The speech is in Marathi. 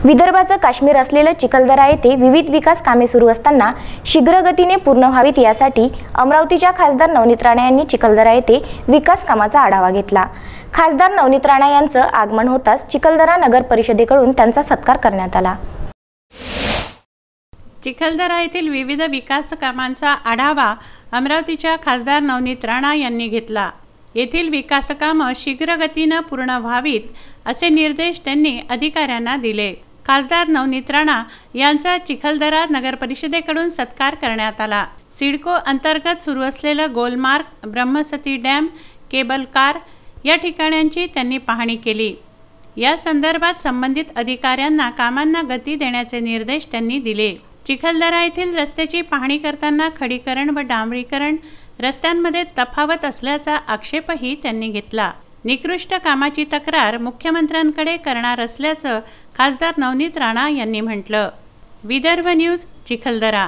विदर्भाचं काश्मीर असलेलं चिखलदरा येथे विविध विकास कामे सुरू असताना शीघ्रगतीने पूर्ण व्हावीत यासाठी अमरावतीच्या खासदार नवनीत राणा यांनी चिखलदरा येथे विकास कामाचा आढावा घेतला। खासदार नवनीत राणा यांचं आगमन होताच चिखलदरा नगर परिषदेकडून त्यांचा सत्कार करण्यात आला। चिखलदरा येथील विविध विकास कामांचा आढावा अमरावतीच्या खासदार नवनीत राणा यांनी घेतला। येथील विकास कामे शीघ्रगतीने पूर्ण व्हावीत असे निर्देश त्यांनी अधिकाऱ्यांना दिले। खासदार नवनीत राणा यांचा चिखलदरा नगर परिषदेकडून सत्कार करण्यात आला। सिडको अंतर्गत सुरू असलेले गोलमार्ग, ब्रह्मसती डॅम, केबल कार या ठिकाणांची त्यांनी पाहणी केली। या संदर्भात संबंधित अधिकाऱ्यांना कामांना गती देण्याचे निर्देश त्यांनी दिले। चिखलदरा येथील रस्त्याची पाहणी करताना खडीकरण व डांबरीकरण रस्त्यांमध्ये तफावत असल्याचा आक्षेपही त्यांनी घेतला। निकृष्ट कामाची तक्रार मुख्यमंत्र्यांकडे करणार असल्याचं खासदार नवनीत राणा यांनी म्हटलं। विदर्भ न्यूज, चिखलदरा।